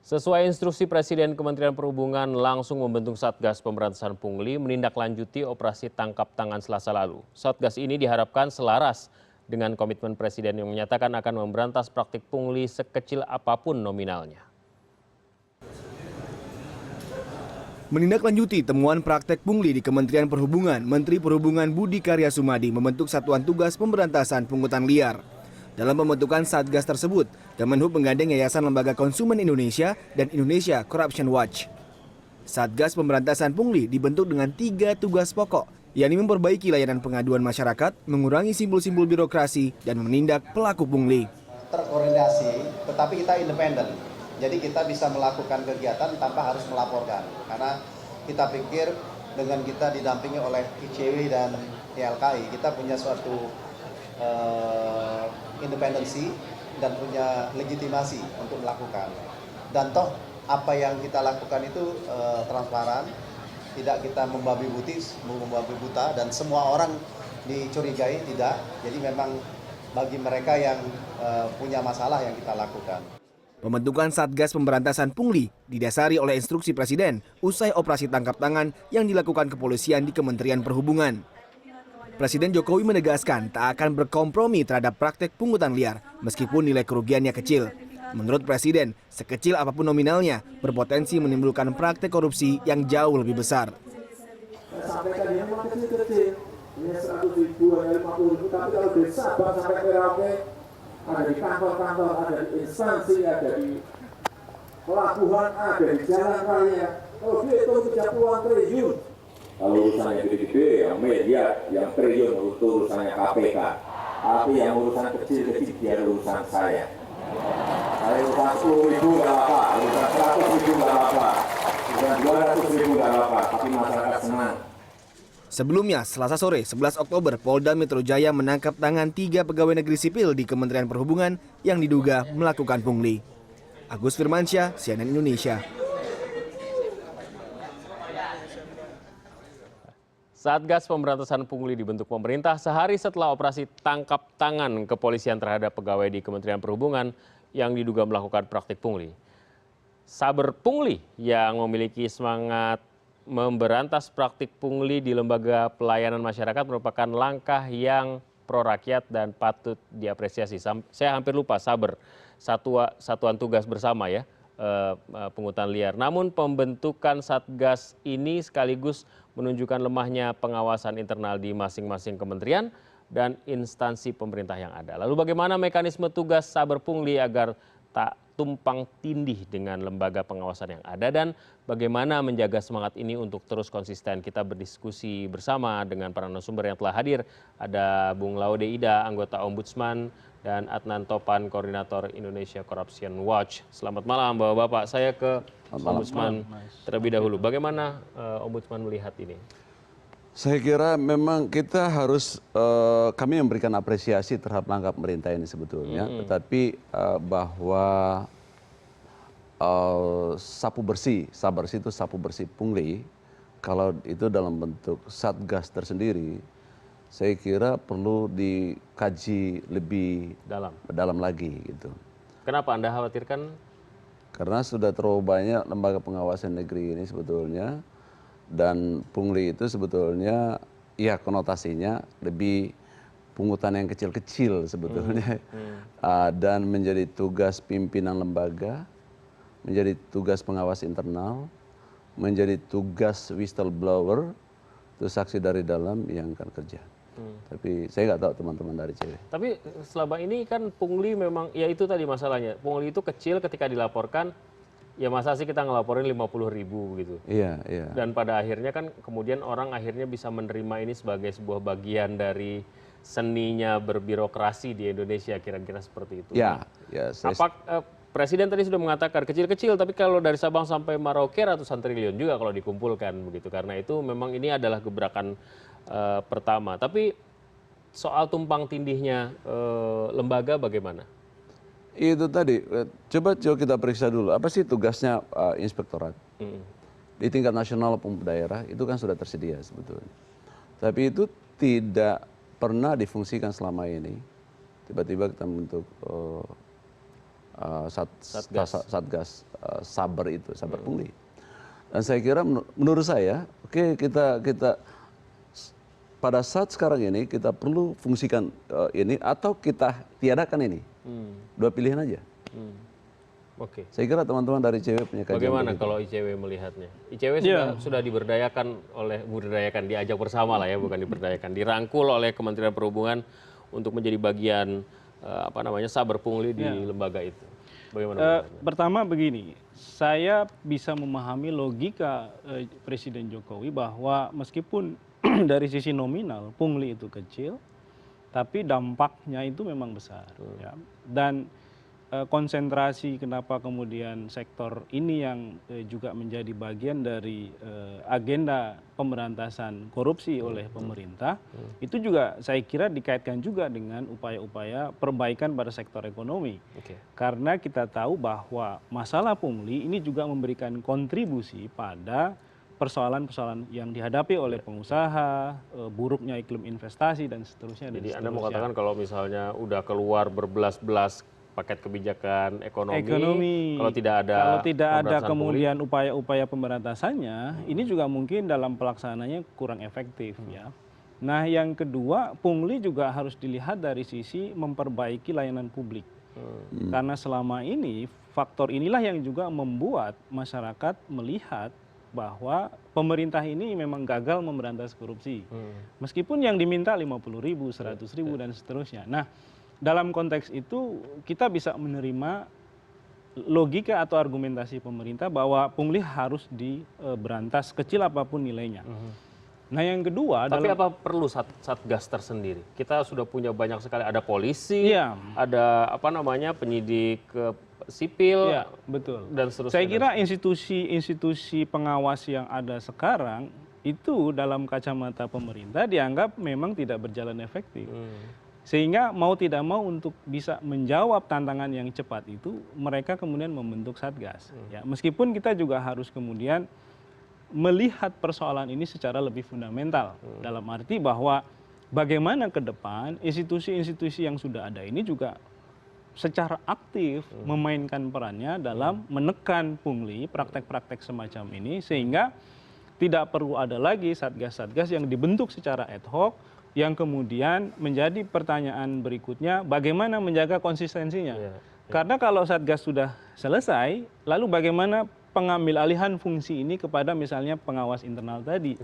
Sesuai instruksi Presiden, Kementerian Perhubungan langsung membentuk Satgas Pemberantasan Pungli menindaklanjuti operasi tangkap tangan Selasa lalu. Satgas ini diharapkan selaras dengan komitmen Presiden yang menyatakan akan memberantas praktik pungli sekecil apapun nominalnya. Menindaklanjuti temuan praktek pungli di Kementerian Perhubungan, Menteri Perhubungan Budi Karya Sumadi membentuk Satuan Tugas Pemberantasan Pungutan Liar. Dalam pembentukan Satgas tersebut, Kemenhub menggandeng Yayasan Lembaga Konsumen Indonesia dan Indonesia Corruption Watch. Satgas Pemberantasan Pungli dibentuk dengan 3 tugas pokok, yakni memperbaiki layanan pengaduan masyarakat, mengurangi simpul-simpul birokrasi, dan menindak pelaku pungli. Terkoordinasi, tetapi kita independen. Jadi kita bisa melakukan kegiatan tanpa harus melaporkan. Karena kita pikir dengan kita didampingi oleh ICW dan YLKI, kita punya suatu independensi dan punya legitimasi untuk melakukan. Dan toh apa yang kita lakukan itu transparan, tidak kita membabi buta dan semua orang dicurigai, tidak. Jadi memang bagi mereka yang punya masalah yang kita lakukan. Pembentukan Satgas Pemberantasan Pungli didasari oleh instruksi Presiden usai operasi tangkap tangan yang dilakukan kepolisian di Kementerian Perhubungan. Presiden Jokowi menegaskan tak akan berkompromi terhadap praktek pungutan liar meskipun nilai kerugiannya kecil. Menurut Presiden, sekecil apapun nominalnya berpotensi menimbulkan praktek korupsi yang jauh lebih besar. Sampaikan yang kecil-kecil, ini 100.000, 50.000, tapi kalau dari Sabang sampai Merauke, ada di kantor-kantor, ada di instansi, ada di pelabuhan, ada di jalan raya. Kalau dihitung 30-an triliun. Kalau urusannya gede-gede, yang miliar, yang triliun, urusannya KPK. Tapi yang urusan kecil-kecil biar urusan saya. Saya urusan 10.000 nggak apa, urusan 100.000 nggak apa, urusan 200.000 nggak apa, tapi masyarakat senang. Sebelumnya, Selasa sore 11 Oktober, Polda Metro Jaya menangkap tangan 3 pegawai negeri sipil di Kementerian Perhubungan yang diduga melakukan pungli. Agus Firmansyah, CNN Indonesia. Satgas Pemberantasan Pungli dibentuk pemerintah sehari setelah operasi tangkap tangan kepolisian terhadap pegawai di Kementerian Perhubungan yang diduga melakukan praktik pungli. Saber Pungli yang memiliki semangat memberantas praktik pungli di lembaga pelayanan masyarakat merupakan langkah yang pro rakyat dan patut diapresiasi. Saya hampir lupa Saber, satuan tugas bersama ya, pungutan liar. Namun pembentukan Satgas ini sekaligus menunjukkan lemahnya pengawasan internal di masing-masing kementerian dan instansi pemerintah yang ada. Lalu bagaimana mekanisme tugas Saber Pungli agar tak tumpang tindih dengan lembaga pengawasan yang ada dan bagaimana menjaga semangat ini untuk terus konsisten. Kita berdiskusi bersama dengan para narasumber yang telah hadir. Ada Bung Laude Ida, anggota Ombudsman, dan Adnan Topan, Koordinator Indonesia Corruption Watch. Selamat malam Bapak-Bapak. Saya ke Ombudsman terlebih dahulu. Bagaimana Ombudsman melihat ini? Saya kira memang kita harus, kami memberikan apresiasi terhadap langkah pemerintah ini sebetulnya. Tetapi bahwa sapu bersih, sabar itu sapu bersih pungli, kalau itu dalam bentuk satgas tersendiri, saya kira perlu dikaji lebih dalam lagi gitu. Kenapa Anda khawatirkan? Karena sudah terlalu banyak lembaga pengawasan negeri ini sebetulnya, dan pungli itu sebetulnya ya konotasinya lebih pungutan yang kecil-kecil sebetulnya. Dan menjadi tugas pimpinan lembaga, menjadi tugas pengawas internal, menjadi tugas whistleblower, itu saksi dari dalam yang akan kerja. Tapi saya nggak tahu teman-teman dari CW. Tapi selama ini kan pungli memang, ya itu tadi masalahnya. Pungli itu kecil ketika dilaporkan, ya masa sih kita ngelaporin 50.000 gitu. Iya, iya. Dan pada akhirnya kan kemudian orang akhirnya bisa menerima ini sebagai sebuah bagian dari seninya berbirokrasi di Indonesia, kira-kira seperti itu. Ya, ya. Presiden tadi sudah mengatakan kecil-kecil, tapi kalau dari Sabang sampai Merauke ratusan triliun juga kalau dikumpulkan begitu. Karena itu memang ini adalah gebrakan pertama. Tapi soal tumpang tindihnya lembaga bagaimana? Itu tadi, coba kita periksa dulu, apa sih tugasnya inspektorat? Di tingkat nasional maupun daerah itu kan sudah tersedia sebetulnya. Tapi itu tidak pernah difungsikan selama ini. Tiba-tiba kita membentuk Satgas Saber itu, Saber Pungli. Dan saya kira menurut saya, oke, kita pada saat sekarang ini kita perlu fungsikan ini atau kita tiadakan ini. Dua pilihan aja. Oke. Saya kira teman-teman dari ICW punya kajian. Bagaimana begitu. kalau ICW melihatnya? ICW sudah diberdayakan, diajak bersama lah ya, bukan diberdayakan, dirangkul oleh Kementerian Perhubungan untuk menjadi bagian Saber Pungli di lembaga itu. Bagaimana? Pertama begini, saya bisa memahami logika Presiden Jokowi bahwa meskipun dari sisi nominal pungli itu kecil, tapi dampaknya itu memang besar. Ya. Dan konsentrasi kenapa kemudian sektor ini yang juga menjadi bagian dari agenda pemberantasan korupsi oleh pemerintah, itu juga saya kira dikaitkan juga dengan upaya-upaya perbaikan pada sektor ekonomi. Karena kita tahu bahwa masalah pungli ini juga memberikan kontribusi pada persoalan-persoalan yang dihadapi oleh pengusaha, buruknya iklim investasi dan seterusnya. Jadi Anda mau katakan kalau misalnya udah keluar berbelas-belas paket kebijakan ekonomi, kalau tidak ada kemudian upaya-upaya pemberantasannya, ini juga mungkin dalam pelaksanaannya kurang efektif ya. Nah, yang kedua, pungli juga harus dilihat dari sisi memperbaiki layanan publik. Karena selama ini faktor inilah yang juga membuat masyarakat melihat bahwa pemerintah ini memang gagal memberantas korupsi. Meskipun yang diminta 50.000, 100.000 dan seterusnya. Nah, dalam konteks itu kita bisa menerima logika atau argumentasi pemerintah bahwa pungli harus diberantas kecil apapun nilainya. Nah, yang kedua, tapi apa perlu satgas tersendiri? Kita sudah punya banyak sekali, ada polisi, ada penyidik sipil, betul, dan seterusnya. Saya kira institusi pengawas yang ada sekarang itu dalam kacamata pemerintah dianggap memang tidak berjalan efektif. Sehingga mau tidak mau untuk bisa menjawab tantangan yang cepat itu, mereka kemudian membentuk satgas. Ya, meskipun kita juga harus kemudian melihat persoalan ini secara lebih fundamental. Dalam arti bahwa bagaimana ke depan institusi-institusi yang sudah ada ini juga secara aktif memainkan perannya dalam menekan pungli, praktek-praktek semacam ini, sehingga tidak perlu ada lagi satgas-satgas yang dibentuk secara ad hoc, yang kemudian menjadi pertanyaan berikutnya, bagaimana menjaga konsistensinya. Karena kalau satgas sudah selesai, lalu bagaimana pengambil alihan fungsi ini kepada misalnya pengawas internal tadi.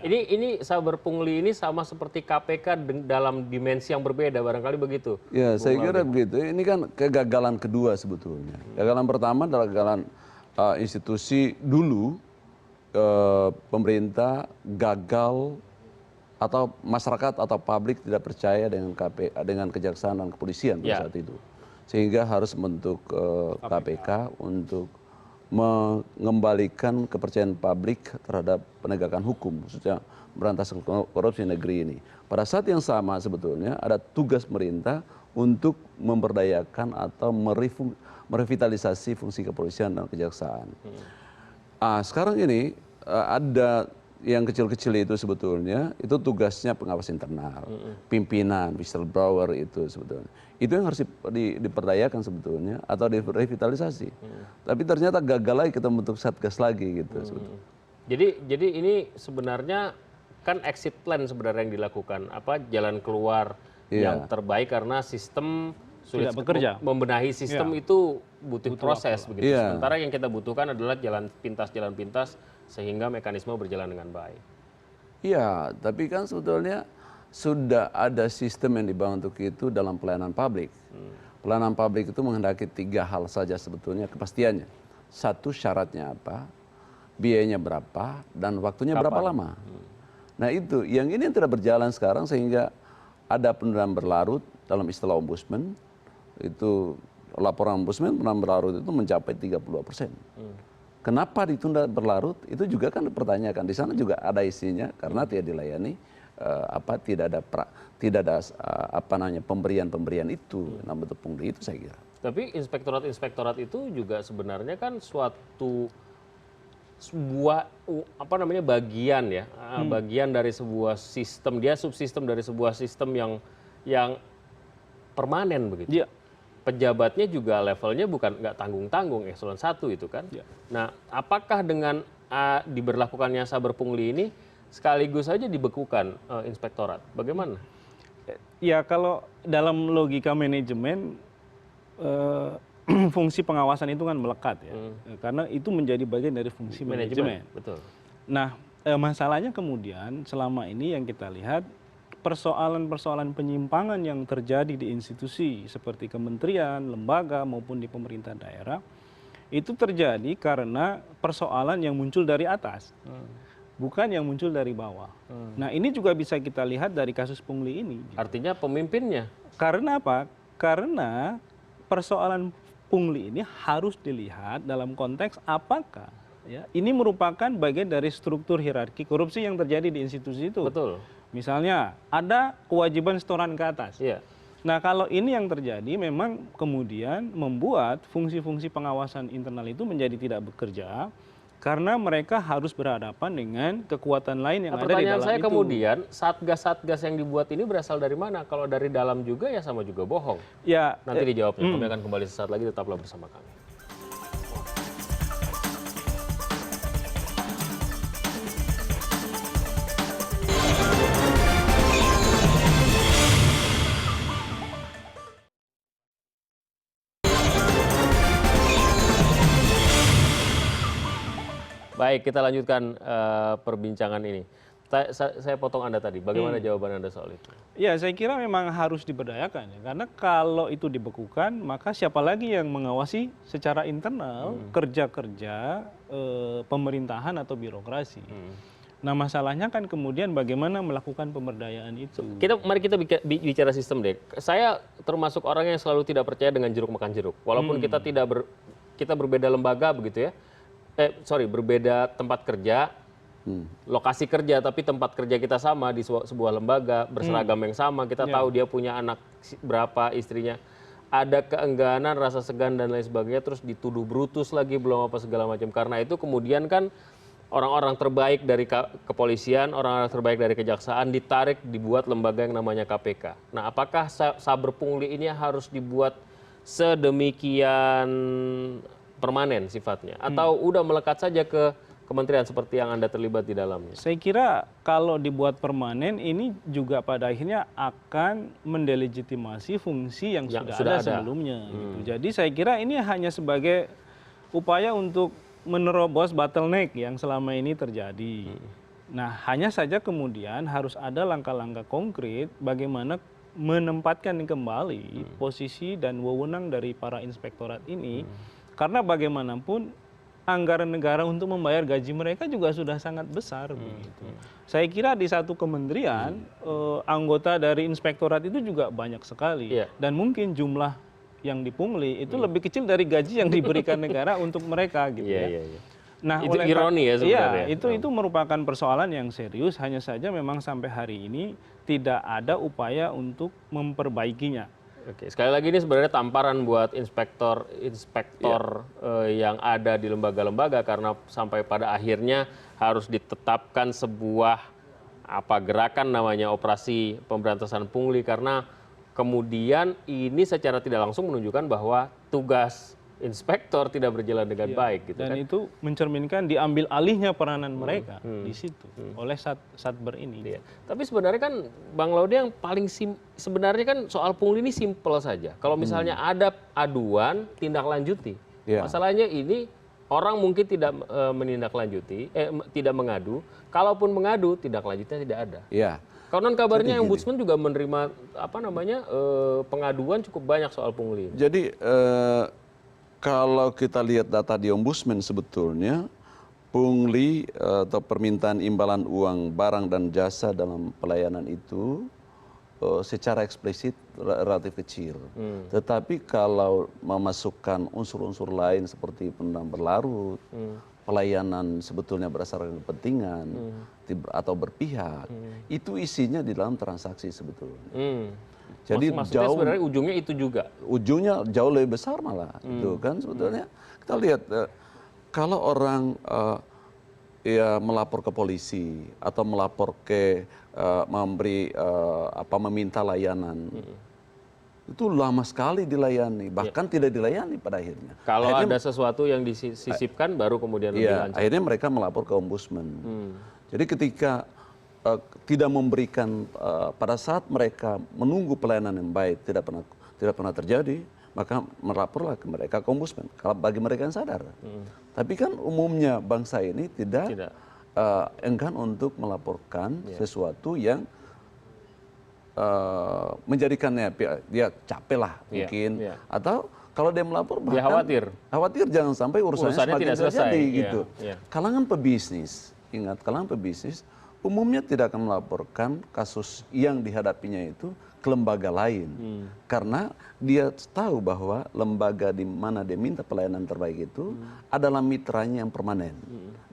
Ini Saber Pungli ini sama seperti KPK dalam dimensi yang berbeda, barangkali begitu. Ya, saya kira begitu. Ini kan kegagalan kedua sebetulnya. Kegagalan pertama adalah kegagalan institusi dulu, pemerintah gagal atau masyarakat atau publik tidak percaya dengan kejaksaan dan kepolisian pada saat itu, sehingga harus membentuk KPK untuk mengembalikan kepercayaan publik terhadap penegakan hukum, khususnya memberantas korupsi negeri ini. Pada saat yang sama sebetulnya ada tugas pemerintah untuk memberdayakan atau merevitalisasi fungsi kepolisian dan kejaksaan. Sekarang ini ada yang kecil-kecil itu sebetulnya itu tugasnya pengawas internal, pimpinan, whistleblower itu sebetulnya. Itu yang harus diperdayakan sebetulnya atau direvitalisasi. Tapi ternyata gagal lagi kita membentuk satgas lagi gitu sebetulnya. Jadi ini sebenarnya kan exit plan sebenarnya yang dilakukan, jalan keluar yang terbaik karena sistem sulit bekerja. Membenahi sistem itu butuh proses begitu. Sementara yang kita butuhkan adalah jalan pintas sehingga mekanisme berjalan dengan baik. Iya, tapi kan sebetulnya sudah ada sistem yang dibangun untuk itu dalam pelayanan publik. Pelayanan publik itu menghendaki 3 hal saja sebetulnya kepastiannya. 1, syaratnya apa, biayanya berapa, dan waktunya berapa lama. Nah itu, yang ini yang tidak berjalan sekarang sehingga ada penundaan berlarut dalam istilah ombudsman. Itu laporan ombudsman penundaan berlarut itu mencapai 32%. Kenapa ditunda berlarut? Itu juga kan dipertanyakan. Di sana juga ada isinya karena tidak dilayani, tidak ada pemberian itu, bentuk pungli itu saya kira. Tapi inspektorat itu juga sebenarnya kan bagian dari sebuah sistem, dia subsistem dari sebuah sistem yang permanen begitu. Ya. pejabatnya juga levelnya bukan nggak tanggung-tanggung eselon 1 itu kan. Nah, apakah dengan diberlakukannya saber pungli ini sekaligus saja dibekukan inspektorat? Bagaimana? Ya kalau dalam logika manajemen fungsi pengawasan itu kan melekat ya, karena itu menjadi bagian dari fungsi manajemen. Betul. Nah, masalahnya kemudian selama ini yang kita lihat persoalan-persoalan penyimpangan yang terjadi di institusi seperti kementerian, lembaga maupun di pemerintah daerah itu terjadi karena persoalan yang muncul dari atas, bukan yang muncul dari bawah. Nah, ini juga bisa kita lihat dari kasus pungli ini. Artinya pemimpinnya. Karena apa? Karena persoalan pungli ini harus dilihat dalam konteks apakah ya ini merupakan bagian dari struktur hierarki korupsi yang terjadi di institusi itu. Betul. Misalnya ada kewajiban setoran ke atas. Iya. Nah, kalau ini yang terjadi memang kemudian membuat fungsi-fungsi pengawasan internal itu menjadi tidak bekerja karena mereka harus berhadapan dengan kekuatan lain yang ada di dalam itu. Pertanyaan saya kemudian, satgas-satgas yang dibuat ini berasal dari mana? Kalau dari dalam juga ya sama juga bohong. Ya, Nanti dijawabnya. Kami akan kembali sesaat lagi, tetaplah bersama kami. Baik, kita lanjutkan perbincangan ini. Saya potong Anda tadi, bagaimana jawaban Anda soal itu? ya saya kira memang harus diberdayakan ya, karena kalau itu dibekukan maka siapa lagi yang mengawasi secara internal kerja-kerja pemerintahan atau birokrasi. Nah, masalahnya kan kemudian bagaimana melakukan pemberdayaan itu. Mari kita bicara sistem deh. Saya termasuk orang yang selalu tidak percaya dengan jeruk makan jeruk. Walaupun kita kita berbeda lembaga begitu ya. Berbeda tempat kerja, lokasi kerja, tapi tempat kerja kita sama di sebuah lembaga, berseragam yang sama, kita tahu dia punya anak berapa, istrinya. Ada keengganan, rasa segan dan lain sebagainya, terus dituduh brutus lagi, belum apa segala macam. Karena itu kemudian kan orang-orang terbaik dari kepolisian, orang-orang terbaik dari kejaksaan ditarik, dibuat lembaga yang namanya KPK. Nah, apakah saber pungli ini harus dibuat sedemikian permanen sifatnya, atau udah melekat saja ke kementerian seperti yang Anda terlibat di dalamnya? Saya kira kalau dibuat permanen ini juga pada akhirnya akan mendelegitimasi fungsi yang sudah ada sebelumnya. Gitu. Jadi saya kira ini hanya sebagai upaya untuk menerobos bottleneck yang selama ini terjadi. Nah, hanya saja kemudian harus ada langkah-langkah konkret bagaimana menempatkan kembali posisi dan wewenang dari para inspektorat ini. Karena bagaimanapun anggaran negara untuk membayar gaji mereka juga sudah sangat besar. Begitu. Saya kira di satu kementerian anggota dari inspektorat itu juga banyak sekali. Dan mungkin jumlah yang dipungli itu lebih kecil dari gaji yang diberikan negara untuk mereka. Gitu ya. Nah, itu ironi ya sebenarnya. Iya, itu merupakan persoalan yang serius. Hanya saja memang sampai hari ini tidak ada upaya untuk memperbaikinya. Oke, sekali lagi ini sebenarnya tamparan buat inspektor yang ada di lembaga-lembaga, karena sampai pada akhirnya harus ditetapkan sebuah gerakan namanya operasi pemberantasan pungli, karena kemudian ini secara tidak langsung menunjukkan bahwa tugas inspektor tidak berjalan dengan baik gitu. Dan itu mencerminkan diambil alihnya peranan mereka di situ oleh Satber ini. Tapi sebenarnya kan Bang Laude yang paling sebenarnya kan soal pungli ini simpel saja. Kalau misalnya ada aduan, tindak lanjuti. Masalahnya ini orang mungkin tidak menindaklanjuti, tidak mengadu. Kalaupun mengadu, tindak lanjutnya tidak ada. Konon kabarnya Ombudsman juga menerima pengaduan cukup banyak soal pungli. Jadi kalau kita lihat data di Ombudsman sebetulnya pungli atau permintaan imbalan uang barang dan jasa dalam pelayanan itu secara eksplisit relatif kecil. Tetapi kalau memasukkan unsur-unsur lain seperti pendanaan berlarut, pelayanan sebetulnya berdasarkan kepentingan atau berpihak, itu isinya di dalam transaksi sebetulnya. Jadi maksudnya sebenarnya ujungnya itu juga. Ujungnya jauh lebih besar malah, itu kan sebetulnya. Kita lihat kalau orang melapor ke polisi atau melapor ke meminta layanan, itu lama sekali dilayani, bahkan tidak dilayani pada akhirnya. Kalau Akhirnya- ada sesuatu yang disisipkan baru kemudian lebih Iya, lanjut. akhirnya mereka melapor ke ombudsman. Jadi ketika tidak memberikan pada saat mereka menunggu pelayanan yang baik tidak pernah terjadi, maka melaporlah ke mereka ke ombudsman. Kalau bagi mereka yang sadar. Tapi kan umumnya bangsa ini tidak. Enggan untuk melaporkan sesuatu yang menjadikannya dia capek lah mungkin, atau kalau dia melapor Dia bahkan khawatir jangan sampai urusannya tidak selesai terjadi gitu. Iya. Kalangan pebisnis, ingat kalangan pebisnis umumnya tidak akan melaporkan kasus yang dihadapinya itu ke lembaga lain, karena dia tahu bahwa lembaga di mana dia minta pelayanan terbaik itu adalah mitranya yang permanen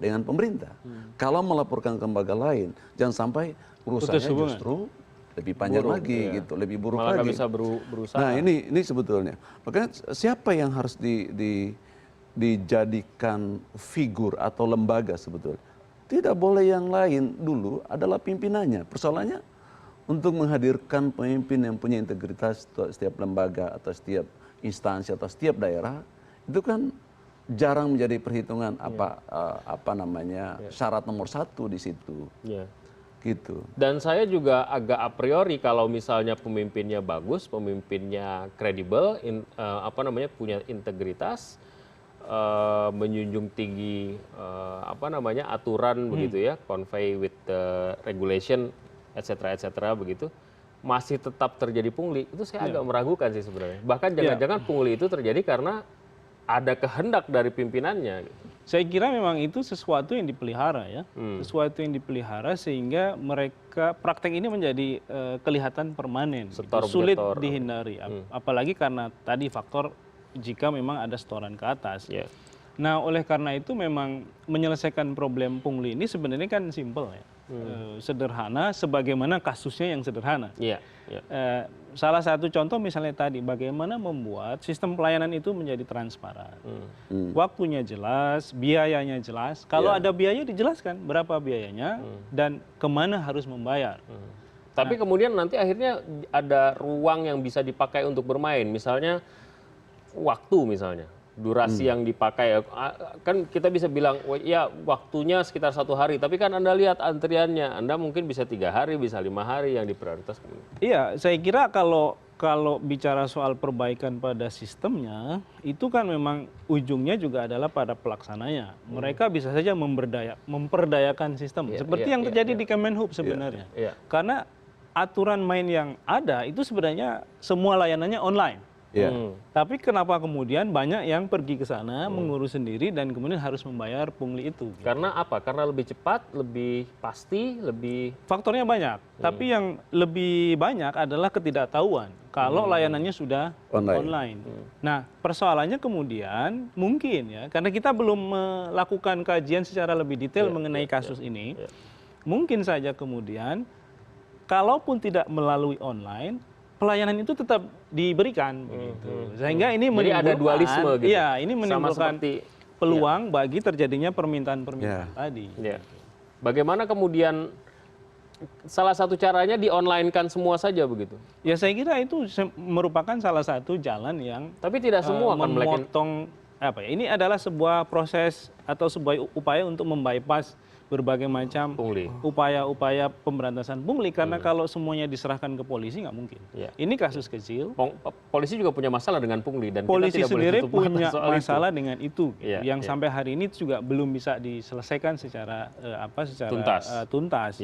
dengan pemerintah. Kalau melaporkan ke lembaga lain, jangan sampai urusannya justru lebih panjang lagi gitu, lebih buruk Malah nggak lagi. bisa berusaha. Nah ini sebetulnya, makanya siapa yang harus dijadikan figur atau lembaga sebetulnya? Tidak boleh yang lain, dulu adalah pimpinannya. Persoalannya untuk menghadirkan pemimpin yang punya integritas setiap lembaga atau setiap instansi atau setiap daerah itu kan jarang menjadi perhitungan syarat nomor 1 di situ. Iya. Gitu. Dan saya juga agak a priori kalau misalnya pemimpinnya bagus, pemimpinnya kredibel, punya integritas, menjunjung tinggi aturan begitu ya, convey with the regulation, etc. begitu, masih tetap terjadi pungli, itu saya agak meragukan sih sebenarnya. Bahkan jangan-jangan pungli itu terjadi karena ada kehendak dari pimpinannya. Saya kira memang itu sesuatu yang dipelihara ya, sesuatu yang dipelihara sehingga mereka praktek ini menjadi kelihatan permanen, gitu. Sulit dihindari, apalagi karena tadi faktor jika memang ada setoran ke atas. Yeah. Nah oleh karena itu memang menyelesaikan problem pungli ini sebenarnya kan simpel ya, sederhana sebagaimana kasusnya yang sederhana. Yeah. Salah satu contoh misalnya tadi bagaimana membuat sistem pelayanan itu menjadi transparan, waktunya jelas, biayanya jelas. Kalau ada biaya dijelaskan berapa biayanya dan kemana harus membayar. Tapi kemudian nanti akhirnya ada ruang yang bisa dipakai untuk bermain, misalnya waktu misalnya. Durasi yang dipakai, kan kita bisa bilang ya waktunya sekitar 1 hari, tapi kan Anda lihat antriannya, Anda mungkin bisa 3 hari, bisa 5 hari yang diprioritaskan. Iya, saya kira kalau bicara soal perbaikan pada sistemnya, itu kan memang ujungnya juga adalah pada pelaksananya. Mereka bisa saja memperdayakan sistem, seperti yang terjadi di Kemenhub sebenarnya. Karena aturan main yang ada itu sebenarnya semua layanannya online. Tapi kenapa kemudian banyak yang pergi ke sana mengurus sendiri dan kemudian harus membayar pungli itu? Karena apa? Karena lebih cepat, lebih pasti, lebih... Faktornya banyak, tapi yang lebih banyak adalah ketidaktahuan kalau layanannya sudah online. Nah persoalannya kemudian mungkin ya, karena kita belum melakukan kajian secara lebih detail mengenai kasus ini, mungkin saja kemudian kalaupun tidak melalui online, pelayanan itu tetap diberikan begitu. Sehingga ini menimbulkan, ada dualisme gitu. Iya, ini menimbulkan peluang bagi terjadinya permintaan-permintaan tadi. Ya. Bagaimana kemudian salah satu caranya di-online-kan semua saja begitu? Ya saya kira itu merupakan salah satu jalan yang tapi tidak semua akan memotong ini adalah sebuah proses atau sebuah upaya untuk membypass berbagai macam upaya-upaya pemberantasan pungli, karena kalau semuanya diserahkan ke polisi nggak mungkin. Ini kasus kecil. Polisi juga punya masalah dengan pungli dan polisi kita tidak sendiri boleh punya masalah itu. dengan itu, yang sampai hari ini juga belum bisa diselesaikan secara tuntas.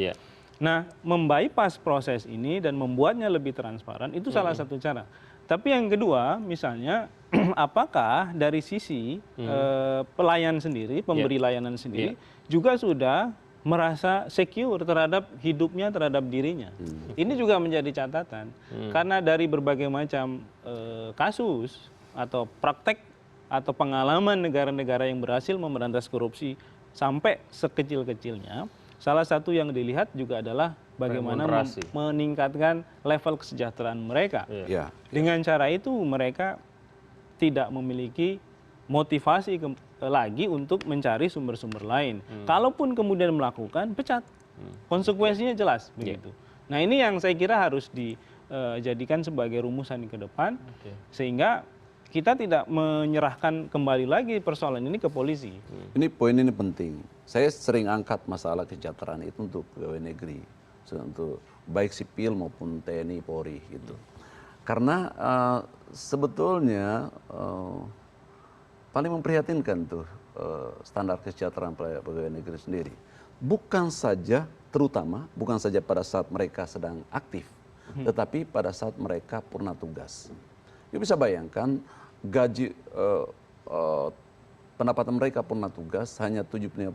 Nah, membypass proses ini dan membuatnya lebih transparan itu salah satu cara. Tapi yang kedua, misalnya apakah dari sisi pelayan sendiri, pemberi layanan sendiri, juga sudah merasa secure terhadap hidupnya, terhadap dirinya. Ini juga menjadi catatan. Karena dari berbagai macam kasus atau praktek atau pengalaman negara-negara yang berhasil memberantas korupsi sampai sekecil-kecilnya, salah satu yang dilihat juga adalah bagaimana meningkatkan level kesejahteraan mereka. Dengan cara itu mereka tidak memiliki motivasi lagi untuk mencari sumber-sumber lain. Kalaupun kemudian melakukan, pecat. Konsekuensinya jelas begitu. Nah ini yang saya kira harus jadikan sebagai rumusan ke depan, sehingga kita tidak menyerahkan kembali lagi persoalan ini ke polisi. Ini poin ini penting. Saya sering angkat masalah kesejahteraan itu untuk pegawai negeri, untuk baik sipil maupun TNI, Polri gitu. Karena sebetulnya paling memprihatinkan tuh standar kesejahteraan pegawai negeri sendiri. Bukan saja, terutama bukan saja pada saat mereka sedang aktif, tetapi pada saat mereka purna tugas. You bisa bayangkan gaji pendapatan mereka purna tugas hanya 75%,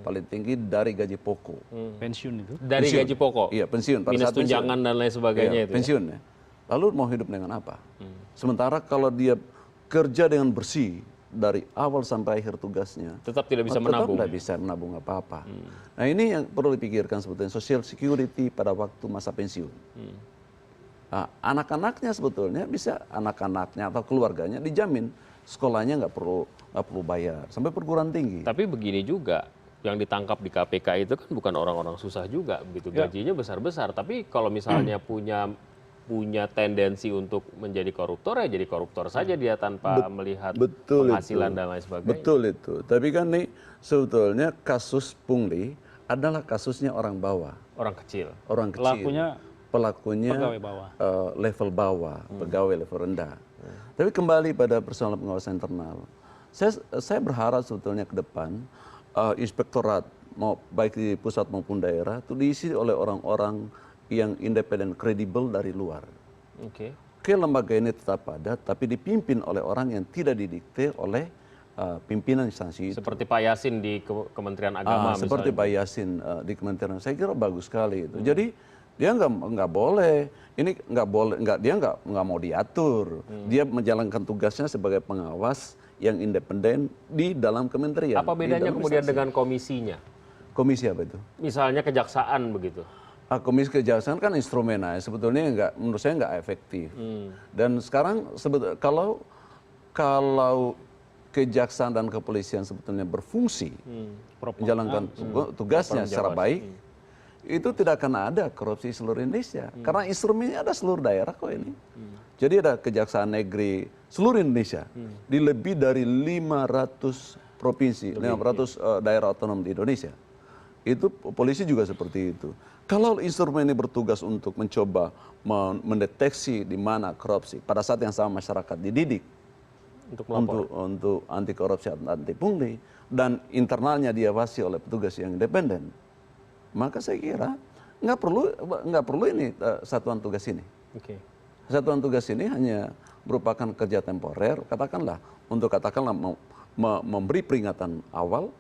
paling tinggi dari gaji pokok. Pensiun itu. Dari Pensiun. gaji pokok. Iya, pensiun. Pada Minus saat pensiun. tunjangan dan lain sebagainya Iya, itu. pensiun ya. Lalu mau hidup dengan apa? Sementara kalau dia kerja dengan bersih dari awal sampai akhir tugasnya, Tetap tidak bisa menabung. Tetap tidak bisa menabung apa-apa. Nah ini yang perlu dipikirkan sebetulnya, social security pada waktu masa pensiun. Nah, anak-anaknya sebetulnya bisa, anak-anaknya atau keluarganya dijamin sekolahnya nggak perlu bayar sampai perguruan tinggi. Tapi begini juga, yang ditangkap di KPK itu kan bukan orang-orang susah juga, begitu gajinya besar-besar. Tapi kalau misalnya punya tendensi untuk menjadi koruptor, ya jadi koruptor saja dia tanpa melihat penghasilan dan lain sebagainya. Betul itu. Tapi kan nih sebetulnya kasus pungli adalah kasusnya orang bawah, Orang kecil. orang kecil. Pelakunya pegawai bawah. Level bawah, pegawai level rendah. Tapi kembali pada persoalan pengawasan internal, saya berharap sebetulnya ke depan inspektorat mau baik di pusat maupun daerah itu diisi oleh orang-orang yang independen, kredibel dari luar. Oke. Lembaga ini tetap ada, tapi dipimpin oleh orang yang tidak didikte oleh pimpinan instansi itu. Seperti Pak Yasin di Kementerian Agama Seperti Pak Yasin di Kementerian, saya kira bagus sekali itu. Jadi dia nggak boleh, ini nggak boleh, dia nggak mau diatur. Dia menjalankan tugasnya sebagai pengawas yang independen di dalam kementerian. Apa bedanya kemudian dengan komisinya? Komisi apa itu? Misalnya kejaksaan begitu. Komisi kejaksaan kan instrumen sebetulnya menurut saya nggak efektif. Dan sekarang kalau kejaksaan dan kepolisian sebetulnya berfungsi menjalankan tugasnya secara baik, itu tidak akan ada korupsi seluruh Indonesia. Karena instrumennya ada seluruh daerah kok ini. Jadi ada kejaksaan negeri seluruh Indonesia di lebih dari 500 provinsi, 500 daerah otonom di Indonesia. Itu polisi juga seperti itu. Kalau instrumen ini bertugas untuk mencoba mendeteksi di mana korupsi, pada saat yang sama masyarakat dididik untuk anti korupsi, anti pungli, dan internalnya diawasi oleh petugas yang independen, maka saya kira nggak perlu ini satuan tugas ini. Satuan tugas ini hanya merupakan kerja temporer, katakanlah memberi peringatan awal,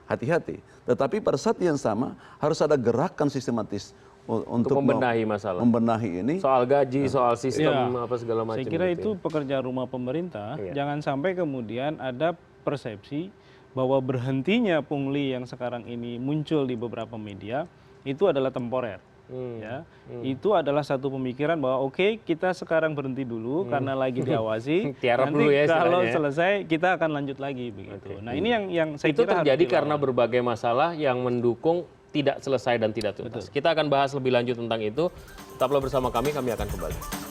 hati-hati. Tetapi pada saat yang sama harus ada gerakan sistematis untuk membenahi masalah. Membenahi ini. Soal gaji, soal sistem apa segala macam. Saya kira itu pekerjaan rumah pemerintah. Jangan sampai kemudian ada persepsi bahwa berhentinya pungli yang sekarang ini muncul di beberapa media itu adalah temporer. Itu adalah satu pemikiran bahwa oke, kita sekarang berhenti dulu karena lagi diawasi. Tiarap nanti dulu ya kalau istilahnya. selesai kita akan lanjut lagi begitu. Nah ini yang saya Itu kira terjadi harus karena dilawan. berbagai masalah yang mendukung tidak selesai dan tidak tuntas. Kita akan bahas lebih lanjut tentang itu. Tetaplah bersama kami akan kembali.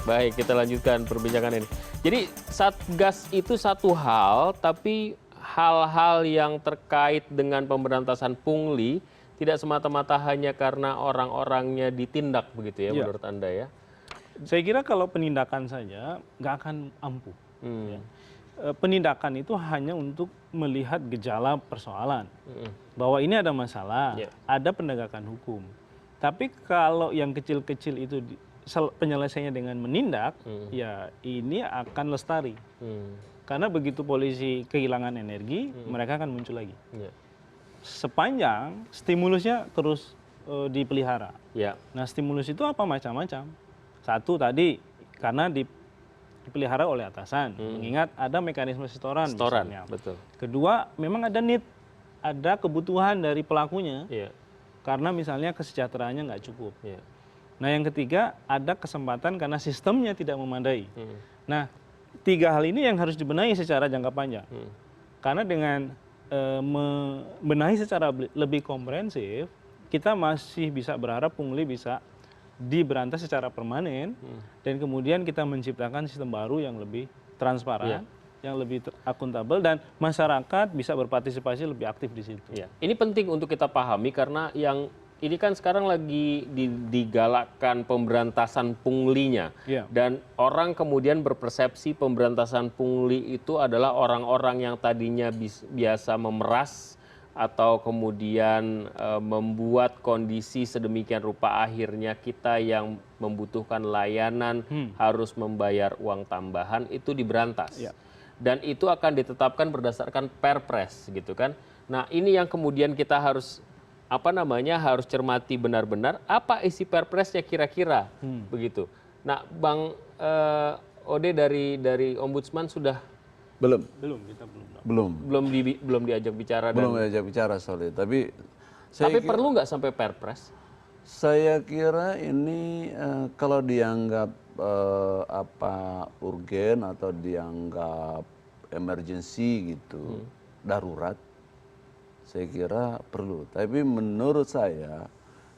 Baik, kita lanjutkan perbincangan ini. Jadi Satgas itu satu hal, tapi hal-hal yang terkait dengan pemberantasan pungli tidak semata-mata hanya karena orang-orangnya ditindak begitu ya, menurut Anda ya? Saya kira kalau penindakan saja nggak akan ampuh. Ya. Penindakan itu hanya untuk melihat gejala persoalan. Bahwa ini ada masalah, ada penegakan hukum. Tapi kalau yang kecil-kecil itu penyelesaiannya dengan menindak, ya ini akan lestari. Karena begitu polisi kehilangan energi, mereka akan muncul lagi. Sepanjang stimulusnya terus dipelihara. Nah stimulus itu apa? Macam-macam. Satu tadi, karena dipelihara oleh atasan, mengingat ada mekanisme setoran misalnya. Betul. Kedua, memang ada need, ada kebutuhan dari pelakunya, karena misalnya kesejahteraannya nggak cukup. Nah yang ketiga ada kesempatan karena sistemnya tidak memadai. Nah 3 hal ini yang harus dibenahi secara jangka panjang. Karena dengan membenahi secara lebih komprehensif, kita masih bisa berharap pungli bisa diberantas secara permanen dan kemudian kita menciptakan sistem baru yang lebih transparan, yang lebih akuntabel dan masyarakat bisa berpartisipasi lebih aktif di situ. Ya. Ini penting untuk kita pahami karena yang ini kan sekarang lagi digalakkan pemberantasan punglinya. Ya. Dan orang kemudian berpersepsi pemberantasan pungli itu adalah orang-orang yang tadinya biasa memeras atau kemudian membuat kondisi sedemikian rupa akhirnya kita yang membutuhkan layanan harus membayar uang tambahan itu diberantas. Ya. Dan itu akan ditetapkan berdasarkan perpres gitu kan. Nah, ini yang kemudian kita harus harus cermati benar-benar apa isi perpresnya kira-kira begitu. Nah, Bang Ode dari Ombudsman sudah Belum. belum diajak bicara Belum diajak bicara soal itu. Tapi perlu nggak sampai perpres? Saya kira ini kalau dianggap urgen atau dianggap emergency gitu, darurat, saya kira perlu. Tapi menurut saya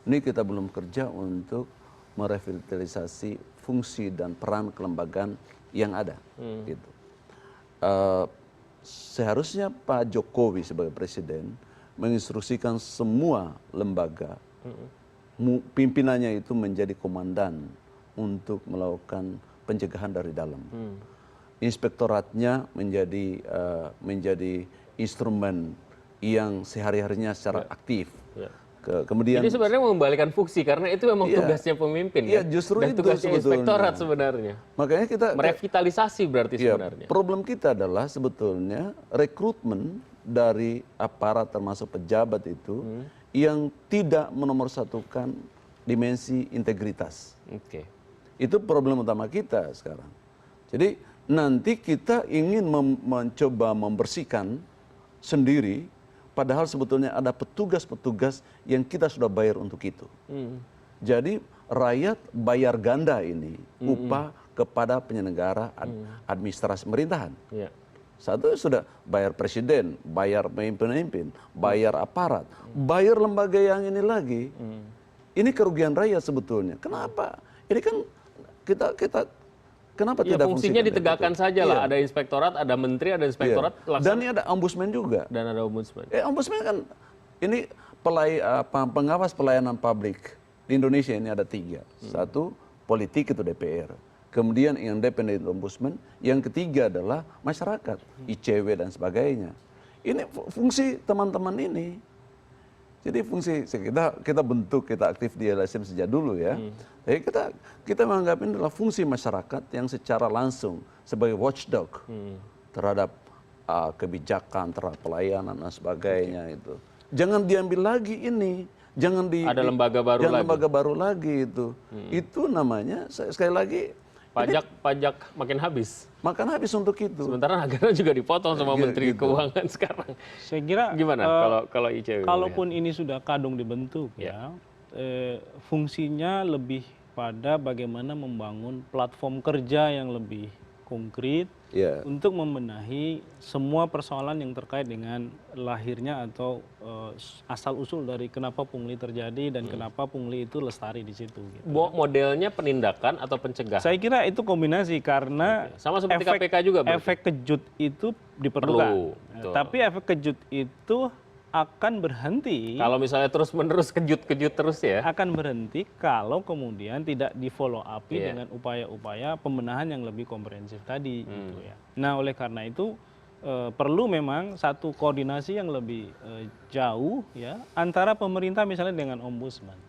ini kita belum kerja untuk merevitalisasi fungsi dan peran kelembagaan yang ada. Gitu. Seharusnya Pak Jokowi sebagai presiden menginstruksikan semua lembaga pimpinannya itu menjadi komandan untuk melakukan pencegahan dari dalam. Inspektoratnya menjadi instrumen yang sehari-harinya secara aktif. Kemudian Jadi sebenarnya mengembalikan fungsi karena itu memang tugasnya pemimpin Iya, kan? justru Dan itu tugasnya sebetulnya. inspektorat sebenarnya. Makanya kita Merevitalisasi berarti sebenarnya. problem kita adalah sebetulnya rekrutmen dari aparat termasuk pejabat itu yang tidak menomorsatukan dimensi integritas. Oke. Itu problem utama kita sekarang. Jadi nanti kita ingin mencoba membersihkan sendiri, padahal sebetulnya ada petugas-petugas yang kita sudah bayar untuk itu. Jadi rakyat bayar ganda ini upah kepada penyelenggara administrasi pemerintahan. Ya. Satu sudah bayar presiden, bayar pemimpin, bayar aparat, bayar lembaga yang ini lagi. Ini kerugian rakyat sebetulnya. Kenapa? Ini kan kita kenapa Ya, tidak fungsinya fungsikan ditegakkan itu? saja lah. Iya. Ada inspektorat, ada menteri, ada inspektorat. Iya. Dan ini ada ombudsman juga. Dan ada ombudsman. Ombudsman kan ini pengawas pelayanan publik di Indonesia ini ada 3. Satu politik itu DPR. Kemudian independent ombudsman. Yang ketiga adalah masyarakat, ICW dan sebagainya. Ini fungsi teman-teman ini. Jadi fungsi kita bentuk, kita aktif di LSM sejak dulu ya. Jadi kita menganggap ini adalah fungsi masyarakat yang secara langsung sebagai watchdog terhadap kebijakan, terhadap pelayanan dan sebagainya itu. Jangan diambil lagi ini, ada lembaga baru lagi. Itu. Itu namanya sekali lagi pajak makin habis. makan habis untuk itu. Sementara anggaran juga dipotong sama Menteri Keuangan sekarang. Saya kira Gimana kalau ICW? Kalaupun ini sudah kadung dibentuk fungsinya lebih pada bagaimana membangun platform kerja yang lebih konkret untuk membenahi semua persoalan yang terkait dengan lahirnya atau asal-usul dari kenapa pungli terjadi dan kenapa pungli itu lestari di situ. Gitu. Modelnya penindakan atau pencegahan? Saya kira itu kombinasi karena sama seperti KPK juga berarti? Efek kejut itu diperlukan. Tapi efek kejut itu akan berhenti. Kalau misalnya terus-menerus kejut-kejut terus ya? Akan berhenti kalau kemudian tidak di-follow up dengan upaya-upaya pembenahan yang lebih komprehensif tadi. Gitu ya. Nah oleh karena itu perlu memang satu koordinasi yang lebih jauh ya antara pemerintah misalnya dengan ombudsman.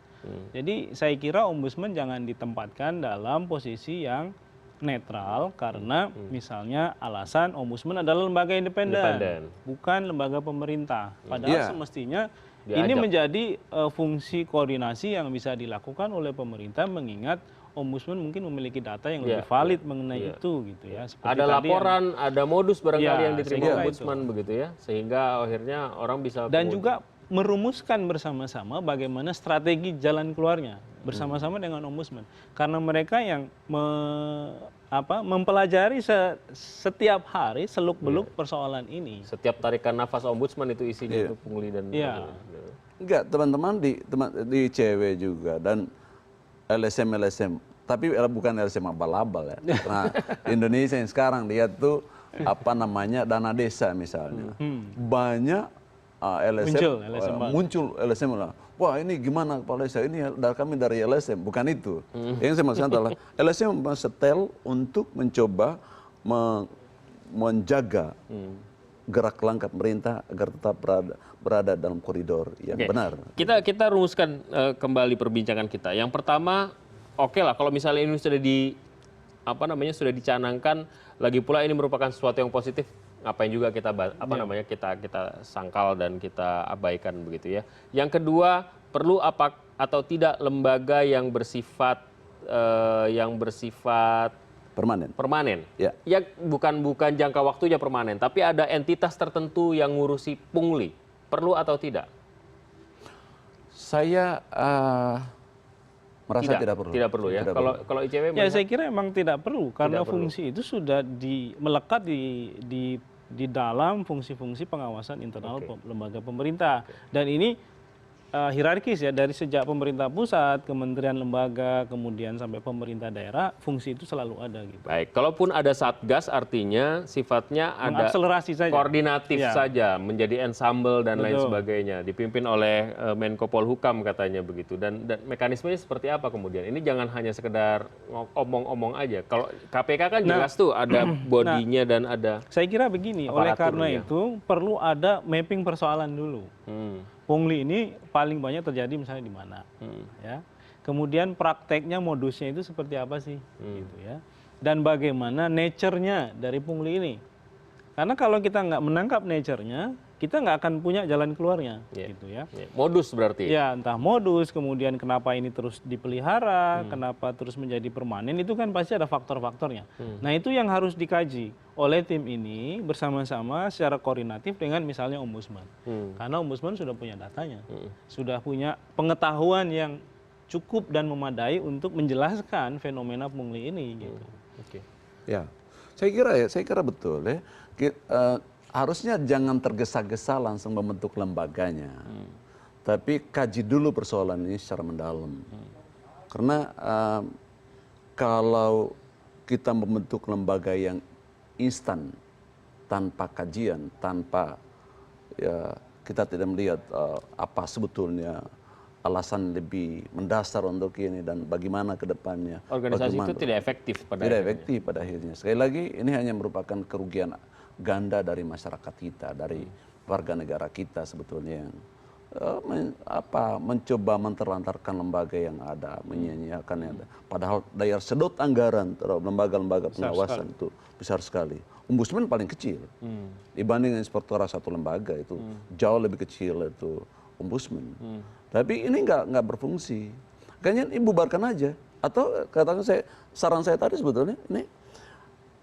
Jadi saya kira ombudsman jangan ditempatkan dalam posisi yang netral karena misalnya alasan ombudsman adalah lembaga independen. Bukan lembaga pemerintah. Padahal semestinya ini menjadi fungsi koordinasi yang bisa dilakukan oleh pemerintah mengingat ombudsman mungkin memiliki data yang lebih valid mengenai itu gitu ya. Seperti ada laporan, ada modus barangkali yang diterima saya kira ombudsman begitu ya, sehingga akhirnya orang bisa dan juga merumuskan bersama-sama bagaimana strategi jalan keluarnya bersama-sama dengan ombudsman. Karena mereka yang mempelajari setiap hari seluk-beluk persoalan ini. Setiap tarikan nafas ombudsman itu isinya itu pungli dan Enggak, teman-teman di ICW juga dan LSM, tapi bukan LSM abal-abal ya. Nah, di Indonesia yang sekarang lihat tuh dana desa misalnya. Banyak LSM muncul LSM lah. Wah, ini gimana kepala desa ini kami dari LSM, bukan itu. Yang saya maksudkan adalah LSM setel untuk mencoba menjaga gerak langkah pemerintah agar tetap berada dalam koridor yang benar. Kita rumuskan kembali perbincangan kita. Yang pertama, oke lah kalau misalnya ini sudah dicanangkan, lagi pula ini merupakan sesuatu yang positif, ngapain juga kita kita sangkal dan kita abaikan begitu ya. Yang kedua, perlu apa atau tidak lembaga yang bersifat permanen. Ya. Ya bukan jangka waktunya permanen, tapi ada entitas tertentu yang ngurusi pungli. Perlu atau tidak? Saya merasa tidak perlu. Tidak perlu ya. Kalau ICW Ya, saya kira memang tidak perlu karena fungsi itu sudah melekat di dalam fungsi-fungsi pengawasan internal lembaga pemerintah. Dan ini hierarkis ya, dari sejak pemerintah pusat, kementerian lembaga, kemudian sampai pemerintah daerah, fungsi itu selalu ada gitu. Baik, kalaupun ada satgas artinya sifatnya ada mengakselerasi saja, koordinatif saja, menjadi ensemble dan lain sebagainya, dipimpin oleh Menko Polhukam katanya begitu. Dan mekanismenya seperti apa kemudian? Ini jangan hanya sekedar omong-omong aja. Kalau KPK kan jelas tuh ada bodinya dan ada. Saya kira begini, oleh karena itu perlu ada mapping persoalan dulu. Pungli ini paling banyak terjadi misalnya di mana, ya. Kemudian prakteknya, modusnya itu seperti apa sih, gitu ya. Dan bagaimana nature-nya dari pungli ini. Karena kalau kita nggak menangkap nature-nya, kita nggak akan punya jalan keluarnya, gitu ya. Modus berarti. Ya, entah modus, kemudian kenapa ini terus dipelihara, kenapa terus menjadi permanen, itu kan pasti ada faktor-faktornya. Nah, itu yang harus dikaji oleh tim ini bersama-sama secara koordinatif dengan misalnya ombudsman. Karena ombudsman sudah punya datanya, sudah punya pengetahuan yang cukup dan memadai untuk menjelaskan fenomena pungli ini, gitu. Ya, saya kira betul ya. Harusnya jangan tergesa-gesa langsung membentuk lembaganya, tapi kaji dulu persoalan ini secara mendalam. Karena kalau kita membentuk lembaga yang instan, tanpa kajian, tanpa kita tidak melihat apa sebetulnya alasan lebih mendasar untuk ini dan bagaimana ke depannya. Organisasi itu tidak efektif pada akhirnya. Sekali lagi ini hanya merupakan kerugian ganda dari masyarakat kita, dari warga negara kita sebetulnya yang mencoba menterlantarkan lembaga yang ada, menyanyiakan yang ada. Padahal daya sedot anggaran terhadap lembaga-lembaga pengawasan itu besar sekali. Ombudsman paling kecil dibanding inspektorat satu lembaga itu jauh lebih kecil itu ombudsman. Tapi ini nggak berfungsi. Kayaknya bubarkan aja. Atau katakan saran saya tadi sebetulnya ini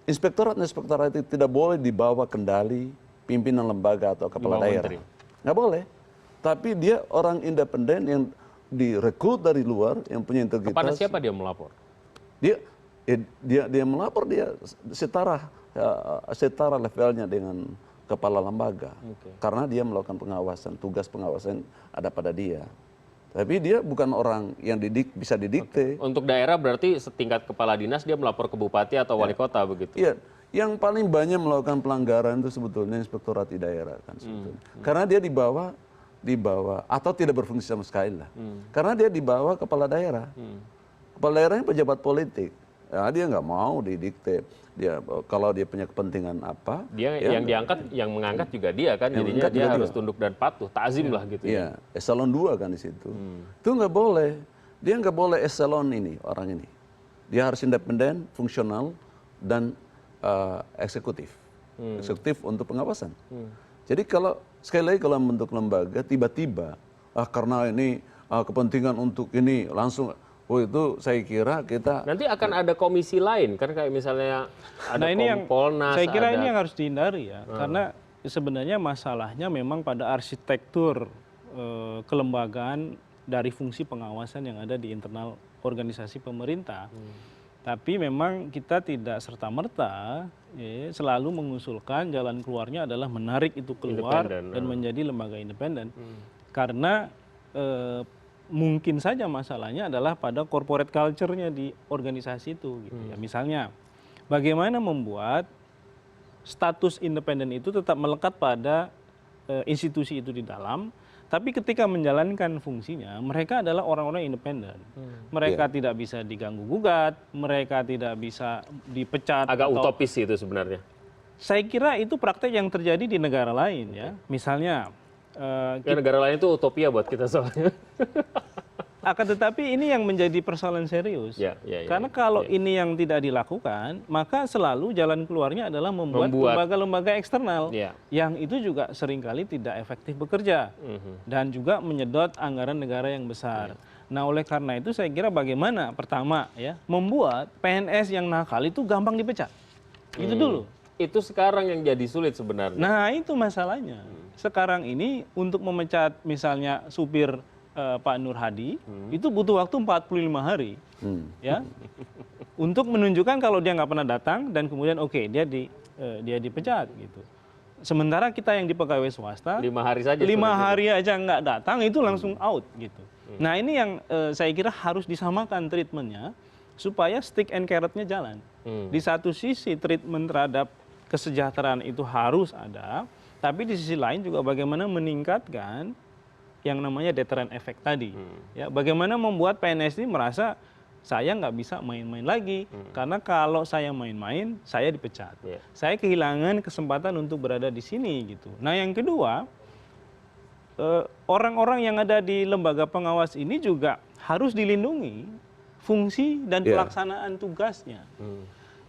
inspektorat itu tidak boleh dibawa kendali pimpinan lembaga atau kepala daerah. Nggak boleh. Tapi dia orang independen yang direkrut dari luar, yang punya integritas. Kepada siapa dia melapor? Dia melapor, dia setara levelnya dengan kepala lembaga. Karena dia melakukan pengawasan, tugas pengawasan ada pada dia. Tapi dia bukan orang yang bisa didikte. Untuk daerah berarti setingkat kepala dinas dia melapor ke bupati atau wali kota begitu? Iya, yang paling banyak melakukan pelanggaran itu sebetulnya inspektorat di daerah kan sebetulnya. Karena dia dibawa atau tidak berfungsi sama sekali lah. Karena dia dibawa kepala daerah. Kepala daerahnya pejabat politik. Ya, dia nggak mau didikte. Dia kalau dia punya kepentingan apa? Yang mengangkat juga dia kan, jadinya dia harus tunduk dan patuh, takzim lah gitu. Iya, eselon 2 kan di situ. Itu nggak boleh. Dia nggak boleh eselon ini orang ini. Dia harus independen, fungsional dan eksekutif. Eksekutif untuk pengawasan. Jadi kalau sekali lagi kalau membentuk lembaga tiba-tiba karena ini kepentingan untuk ini langsung. Oh itu saya kira kita nanti akan ada komisi lain kan, kayak misalnya ada Kompolnas. Saya kira ini yang harus dihindari ya, karena sebenarnya masalahnya memang pada arsitektur kelembagaan dari fungsi pengawasan yang ada di internal organisasi pemerintah. Tapi memang kita tidak serta-merta selalu mengusulkan jalan keluarnya adalah menarik itu keluar dan menjadi lembaga independen. Karena mungkin saja masalahnya adalah pada corporate culture-nya di organisasi itu. Gitu ya. Misalnya, bagaimana membuat status independen itu tetap melekat pada institusi itu di dalam, tapi ketika menjalankan fungsinya, mereka adalah orang-orang independen. Mereka tidak bisa diganggu-gugat, mereka tidak bisa dipecat. Agak utopis itu sebenarnya. Saya kira itu praktek yang terjadi di negara lain ya. Misalnya, negara lain itu utopia buat kita soalnya. akan tetapi ini yang menjadi persoalan serius. Karena kalau ini yang tidak dilakukan, maka selalu jalan keluarnya adalah membuat lembaga-lembaga eksternal yang itu juga seringkali tidak efektif bekerja dan juga menyedot anggaran negara yang besar. Nah, oleh karena itu saya kira bagaimana pertama ya membuat PNS yang nakal itu gampang dipecat. Itu dulu. Itu sekarang yang jadi sulit sebenarnya. Nah, itu masalahnya. Sekarang ini untuk memecat misalnya supir Pak Nur Hadi itu butuh waktu 45 hari ya untuk menunjukkan kalau dia nggak pernah datang dan kemudian dia dipecat gitu. Sementara kita yang di pegawai swasta 5 hari aja nggak datang itu langsung out gitu. Nah, ini yang saya kira harus disamakan treatmentnya supaya stick and carrot-nya jalan. Di satu sisi treatment terhadap kesejahteraan itu harus ada, tapi di sisi lain juga bagaimana meningkatkan yang namanya deterrent effect tadi. Ya, bagaimana membuat PNS ini merasa saya nggak bisa main-main lagi, karena kalau saya main-main, saya dipecat. Saya kehilangan kesempatan untuk berada di sini gitu. Nah, yang kedua, orang-orang yang ada di lembaga pengawas ini juga harus dilindungi fungsi dan pelaksanaan tugasnya.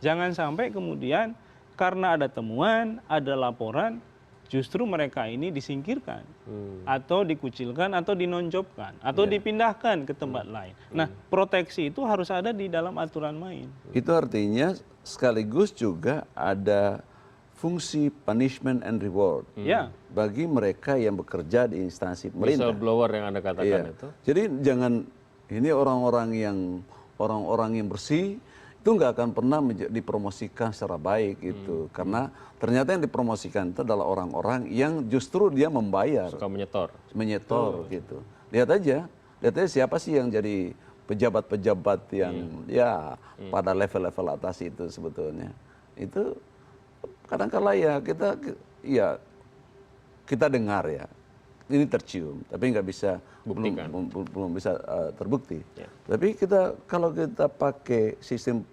Jangan sampai kemudian karena ada temuan, ada laporan, justru mereka ini disingkirkan atau dikucilkan atau dinonjobkan atau dipindahkan ke tempat lain. Nah, proteksi itu harus ada di dalam aturan main. Itu artinya sekaligus juga ada fungsi punishment and reward bagi mereka yang bekerja di instansi pemerintah. Whistleblower yang Anda katakan itu. Jadi jangan ini orang-orang yang bersih itu nggak akan pernah dipromosikan secara baik itu, karena ternyata yang dipromosikan itu adalah orang-orang yang justru dia membayar, suka menyetor gitu. Lihat aja siapa sih yang jadi pejabat-pejabat yang pada level-level atas itu sebetulnya. Itu kadang-kala kita dengar ya, ini tercium, tapi nggak bisa belum bisa terbukti. Tapi kalau kita pakai sistem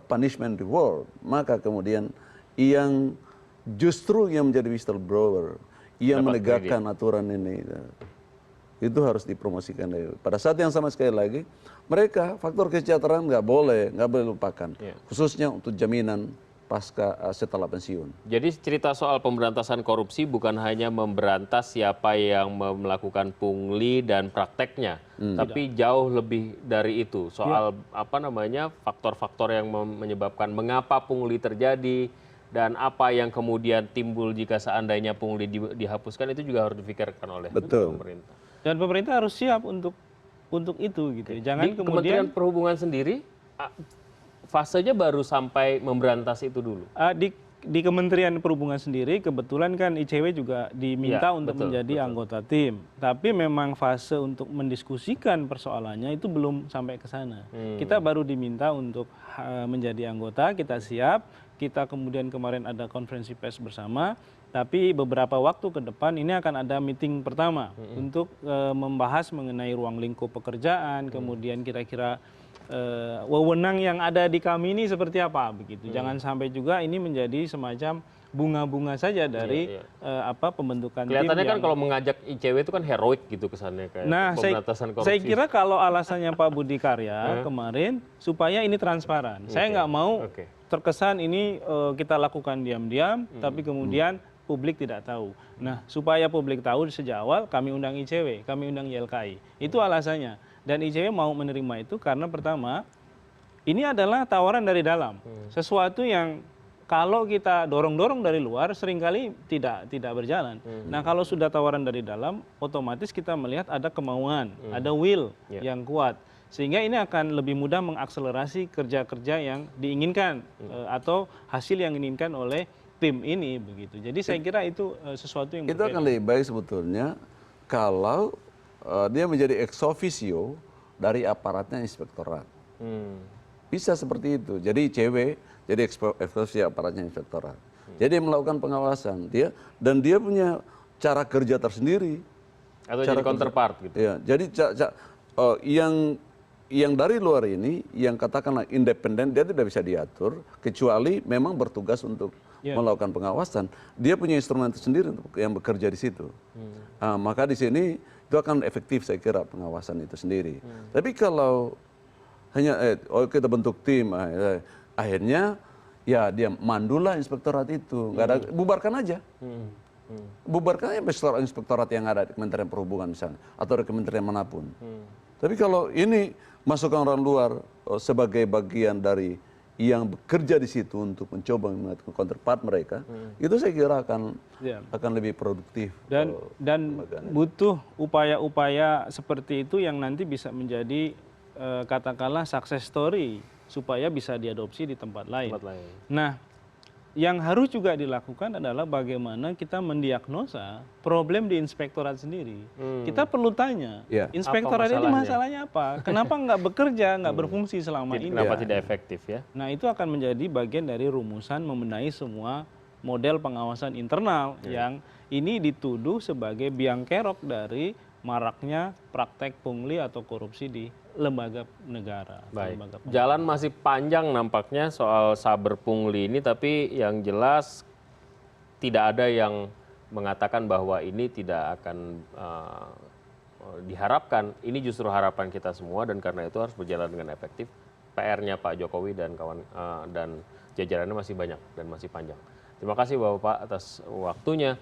punishment reward, maka kemudian yang justru yang menjadi whistleblower, yang menegakkan aturan ini, itu harus dipromosikan. Pada saat yang sama sekali lagi, mereka faktor kesejahteraan nggak boleh lupakan, khususnya untuk jaminan setelah pensiun. Jadi cerita soal pemberantasan korupsi bukan hanya memberantas siapa yang melakukan pungli dan prakteknya, tapi jauh lebih dari itu. Soal faktor-faktor yang menyebabkan mengapa pungli terjadi dan apa yang kemudian timbul jika seandainya pungli dihapuskan, itu juga harus dipikirkan oleh pemerintah. Dan pemerintah harus siap untuk itu gitu. Jangan di Kementerian Perhubungan sendiri fasenya baru sampai memberantas itu dulu. Di Kementerian Perhubungan sendiri kebetulan kan ICW juga diminta untuk menjadi anggota tim. Tapi memang fase untuk mendiskusikan persoalannya itu belum sampai ke sana. Kita baru diminta untuk menjadi anggota, kita siap. Kita kemudian kemarin ada konferensi pers bersama. Tapi beberapa waktu ke depan ini akan ada meeting pertama untuk membahas mengenai ruang lingkup pekerjaan, kemudian kira-kira wewenang yang ada di kami ini seperti apa begitu. Jangan sampai juga ini menjadi semacam bunga-bunga saja dari pembentukan tim. Kelihatannya kan kalau mengajak ICW itu kan heroik gitu kesannya kayak pemberantasan korupsi. Saya kira kalau alasannya Pak Budi Karya kemarin supaya ini transparan. Saya nggak mau terkesan ini kita lakukan diam-diam, tapi kemudian publik tidak tahu. Nah, supaya publik tahu sejak awal kami undang ICW, kami undang YLKI. Itu alasannya. Dan ICW mau menerima itu karena pertama, ini adalah tawaran dari dalam. Sesuatu yang kalau kita dorong-dorong dari luar seringkali tidak berjalan. Nah, kalau sudah tawaran dari dalam, otomatis kita melihat ada kemauan, ada will yang kuat. Sehingga ini akan lebih mudah mengakselerasi kerja-kerja yang diinginkan atau hasil yang diinginkan oleh tim ini begitu. Jadi saya kira itu sesuatu yang Itu berbeda. akan lebih baik sebetulnya kalau dia menjadi ex officio dari aparatnya inspektorat. Bisa seperti itu. Jadi cewek jadi ex officio aparatnya inspektorat. Jadi melakukan pengawasan dan dia punya cara kerja tersendiri. Atau jadi counterpart gitu. Ya, jadi yang dari luar ini yang katakanlah independen dia tidak bisa diatur kecuali memang bertugas untuk melakukan pengawasan. Dia punya instrumen tersendiri untuk yang bekerja di situ. Maka di sini itu akan efektif saya kira pengawasan itu sendiri. Tapi kalau hanya kita bentuk tim akhirnya ya dia mandulah inspektorat itu, nggak ada, bubarkan aja. Bubarkan aja inspektorat yang ada di Kementerian Perhubungan misalnya atau di kementerian manapun. Tapi kalau ini masukkan orang luar sebagai bagian dari yang bekerja di situ untuk mencoba mengatakan counterpart mereka, itu saya kira akan lebih produktif. Dan butuh upaya-upaya seperti itu yang nanti bisa menjadi katakanlah success story supaya bisa diadopsi di tempat lain. Nah, yang harus juga dilakukan adalah bagaimana kita mendiagnosa problem di inspektorat sendiri. Kita perlu tanya, inspektorat ini masalahnya apa? Kenapa nggak bekerja, nggak berfungsi selama ini? Kenapa tidak efektif ya? Nah, itu akan menjadi bagian dari rumusan membenahi semua model pengawasan internal yang ini dituduh sebagai biang kerok dari maraknya praktek pungli atau korupsi di lembaga negara. Baik. Jalan masih panjang nampaknya soal saber pungli ini, tapi yang jelas tidak ada yang mengatakan bahwa ini tidak akan diharapkan. Ini justru harapan kita semua dan karena itu harus berjalan dengan efektif. PR-nya Pak Jokowi dan kawan dan jajarannya masih banyak dan masih panjang. Terima kasih Bapak atas waktunya.